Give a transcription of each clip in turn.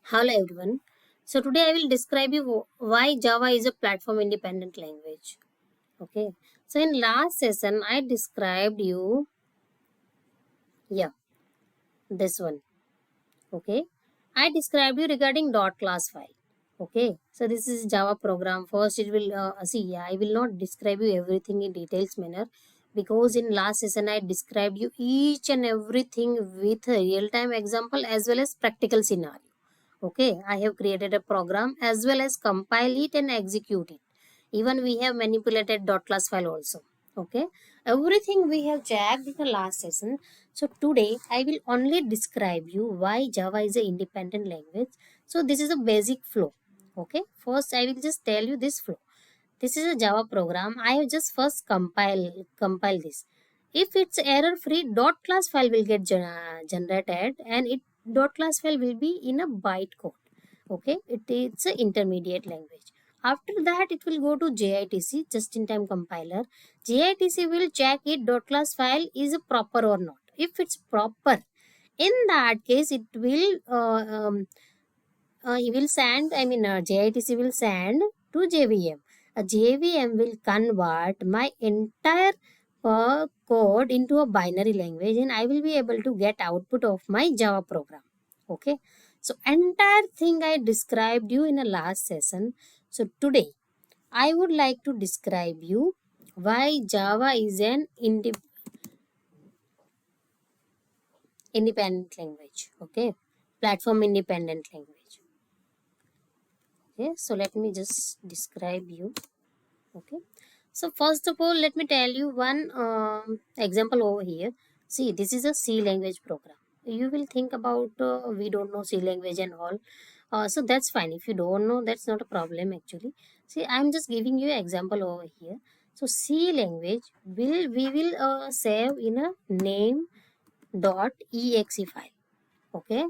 Hello everyone. So today I will describe you why Java is a platform independent language. Okay. So in last session I described you yeah this one. Okay. I described you regarding dot class file. Okay. So this is Java program. First it will I will not describe you everything in details manner because in last session I described you each and everything with a real time example as well as practical scenario. Okay, I have created a program as well as compile it and execute it. Even we have manipulated dot class file also. Okay, everything we have checked in the last session. So today I will only describe you why Java is an independent language. So this is a basic flow. Okay, first I will just tell you this flow. This is a Java program. I have just first compile this. If it's error free, dot class file will get generated and it dot class file will be in a bytecode. Okay, it's an intermediate language. After that, it will go to JITC, just in time compiler. JITC will check it dot class file is proper or not. If it's proper, in that case, it will he will send, JITC will send to JVM. A JVM will convert my entire code into a binary language and I will be able to get output of my Java program. Okay. So entire thing I described you in a last session. So today I would like to describe you why Java is an independent language. Okay. Platform independent language. Okay, so let me just describe you. Okay, so first of all let me tell you one example over here. See, this is a C language program. You will think about we don't know C language and all. So that's fine. If you don't know, that's not a problem actually. See, I'm just giving you an example over here. So C language we will save in a name dot exe file. Okay,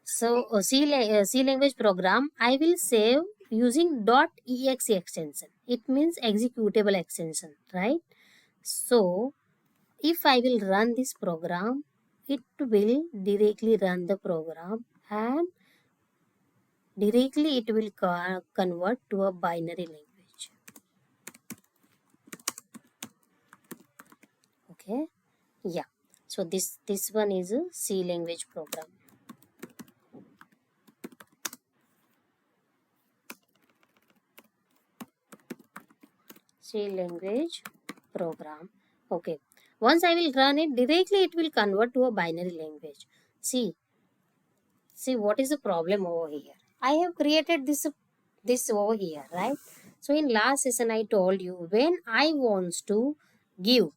so C language program I will save using .exe extension. It means executable extension, right? So if I will run this program, it will directly run the program and directly it will convert to a binary language. Okay, yeah. So this one is a C language program. C language program. Okay. Once I will run it, directly it will convert to a binary language. See, see what is the problem over here. I have created this over here, right? So in last session I told you when I wants to give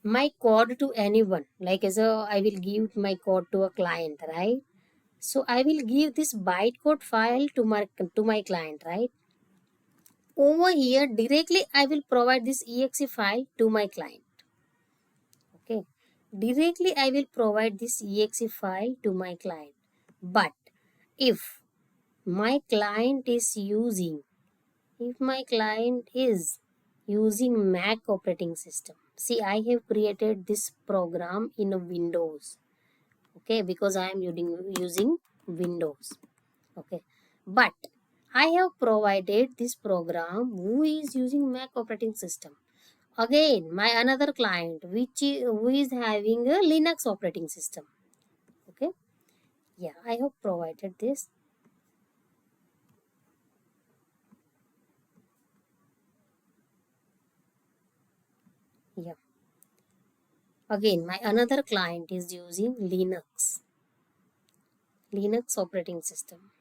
my code to anyone, like as a I will give my code to a client, right? So I will give this bytecode file to my client, right? Over here directly I will provide this exe file to my client. Okay, directly I will provide this exe file to my client. But if my client is using if my client is using Mac operating system, see, I have created this program in a Windows. Okay, because I am using Windows. Okay, but I have provided this program who is using Mac operating system. Again, my another client who is having a Linux operating system. Okay, yeah, I have provided this. Yeah, again, my another client is using Linux operating system.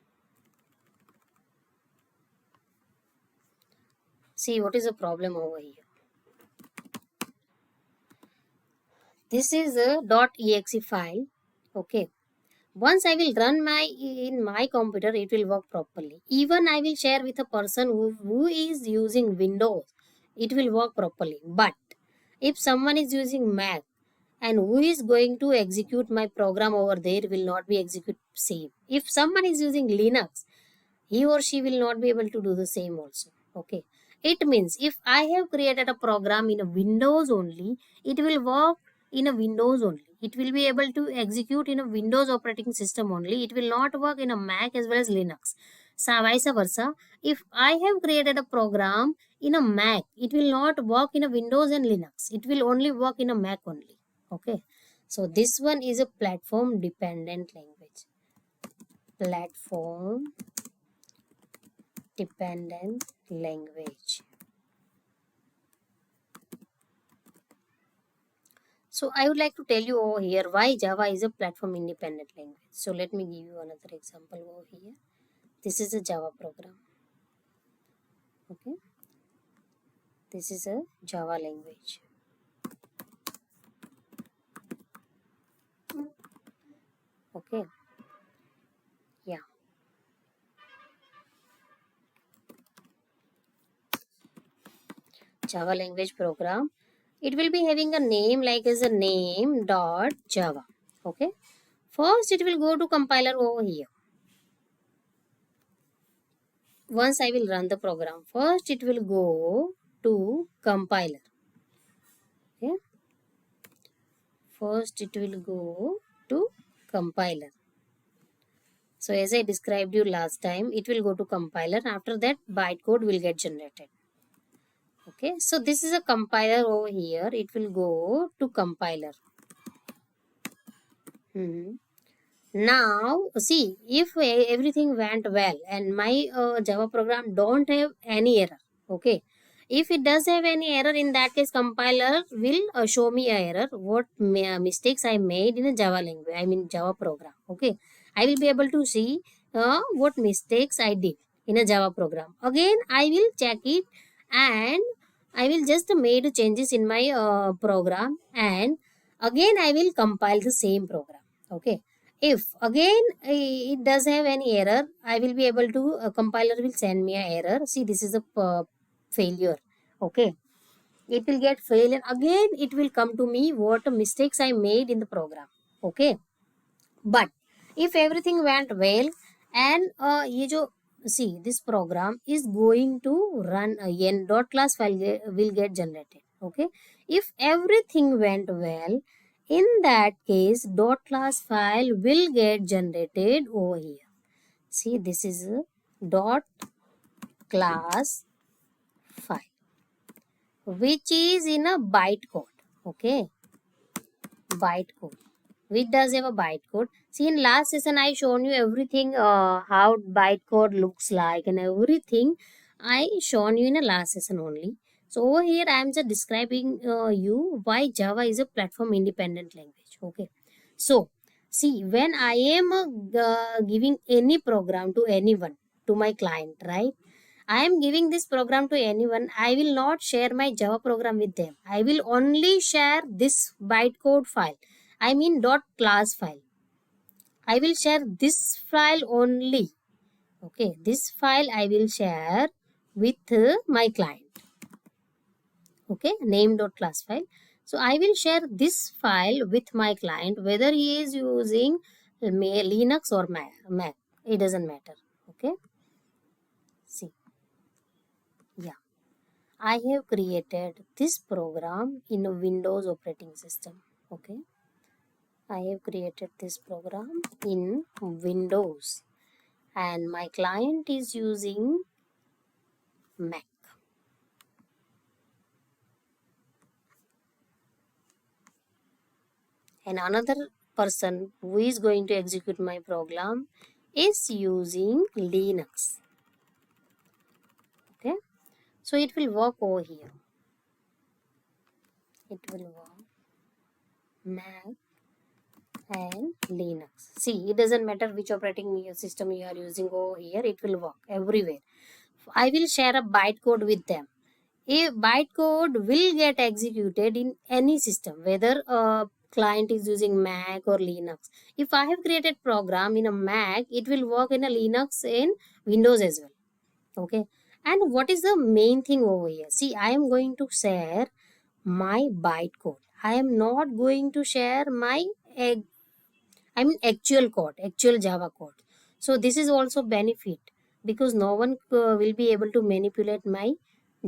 See, what is the problem over here? This is a .exe file. Okay, once I will run in my computer, it will work properly. Even I will share with a person who is using Windows, it will work properly. But if someone is using Mac and who is going to execute my program over there will not be execute same. If someone is using Linux, he or she will not be able to do the same also. Okay, it means if I have created a program in a Windows only, it will work in a Windows only. It will be able to execute in a Windows operating system only. It will not work in a Mac as well as Linux. So vice versa, if I have created a program in a Mac, it will not work in a Windows and Linux. It will only work in a Mac only. Okay. So this one is a platform dependent language. Platform dependent language. So I would like to tell you over here why Java is a platform independent language. So let me give you another example over here. This is a Java program. Okay. This is a Java language. Okay. Yeah. Java language program. It will be having a name like as a name dot Java. Okay. First it will go to compiler over here. Once I will run the program, first it will go to compiler. Okay. First it will go to compiler. So as I described you last time, it will go to compiler. After that, bytecode will get generated. Okay, so this is a compiler over here. It will go to compiler. Now, see, if everything went well and my Java program don't have any error, okay. If it does have any error, in that case, compiler will show me a error, what mistakes I made in a Java language, I mean Java program, okay. I will be able to see what mistakes I did in a Java program. Again, I will check it and I will just made changes in my program, and again I will compile the same program, okay. If again it does have any error, I will be able to compiler will send me a error. See, this is a failure. Okay, it will get fail and again it will come to me what mistakes I made in the program. Okay, but if everything went well and ये जो see, this program is going to run n dot class file will get generated. Okay, if everything went well, in that case dot class file will get generated over here. See, this is a dot class file which is in a bytecode. Okay, bytecode, which does have a bytecode. See, in last session I shown you everything, how bytecode looks like and everything I shown you in a last session only. So over here I am just describing you why Java is a platform independent language. Okay, so see, when I am giving any program to anyone, to my client, right, I am giving this program to anyone, I will not share my Java program with them. I will only share this bytecode file, I mean dot class file. I will share this file only. Okay, this file I will share with my client. Okay, name dot class file. So I will share this file with my client, whether he is using Linux or Mac. It doesn't matter. Okay, see, yeah. I have created this program in a Windows operating system. Okay, I have created this program in Windows and my client is using Mac. And another person who is going to execute my program is using Linux. Okay, so it will work over here. It will work Mac and Linux. See, it doesn't matter which operating system you are using over here, it will work everywhere. I will share a bytecode with them. A bytecode will get executed in any system, whether a client is using Mac or Linux. If I have created program in a Mac, it will work in a Linux and Windows as well. Okay. And what is the main thing over here? See, I am going to share my bytecode. I am not going to share my actual code, actual Java code. So this is also benefit because no one will be able to manipulate my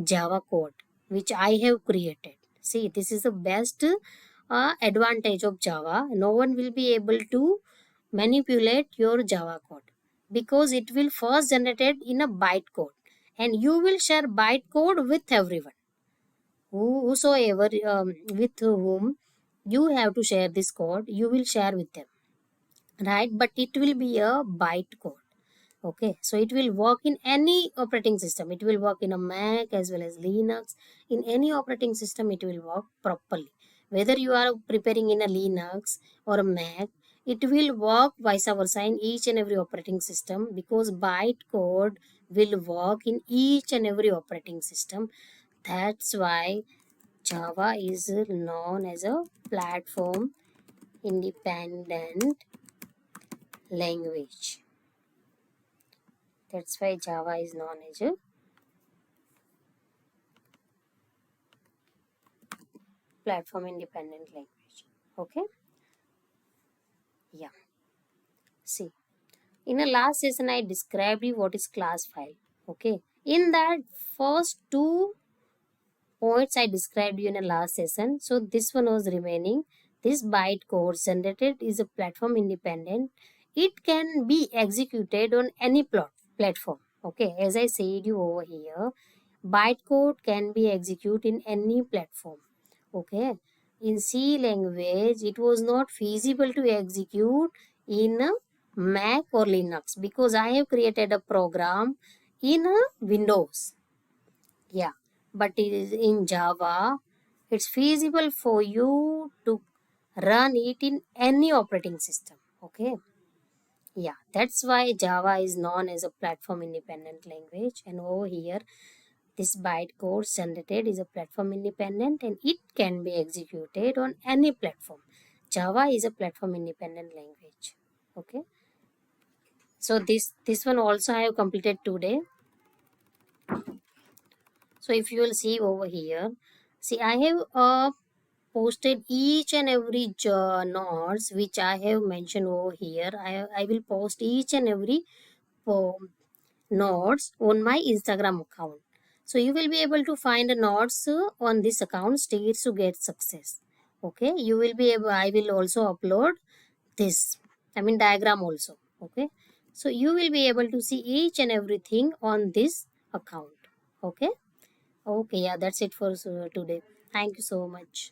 Java code which I have created. See, this is the best advantage of Java. No one will be able to manipulate your Java code because it will first generated in a bytecode, and you will share bytecode with everyone whosoever with whom you have to share this code. You will share with them, right? But it will be a bytecode. Okay, so it will work in any operating system. It will work in a Mac as well as Linux. In any operating system, it will work properly. Whether you are preparing in a Linux or a Mac, it will work vice versa in each and every operating system, because bytecode will work in each and every operating system. That's why Java is known as a platform independent language. That's why Java is known as a platform independent language. Okay, yeah. See, in the last session I described you what is class file. Okay, in that first two points I described you in the last session, so this one was remaining. This bytecode generated is a platform independent. It can be executed on any platform. Okay, as I said you over here, bytecode can be executed in any platform. Okay, in C language it was not feasible to execute in a Mac or Linux, because I have created a program in a Windows. Yeah, but it is in Java, it's feasible for you to run it in any operating system. Okay, yeah, that's why Java is known as a platform independent language. And over here, this bytecode generated is a platform independent and it can be executed on any platform. Java is a platform independent language. Okay, so this one also I have completed today. So if you will see over here, see I have posted each and every notes which I have mentioned over here. I will post each and every notes on my Instagram account. So you will be able to find the notes on this account, States to Get Success. Okay, you will be able, I will also upload this, I mean diagram also. Okay, so you will be able to see each and everything on this account. Okay, okay, yeah, that's it for today. Thank you so much.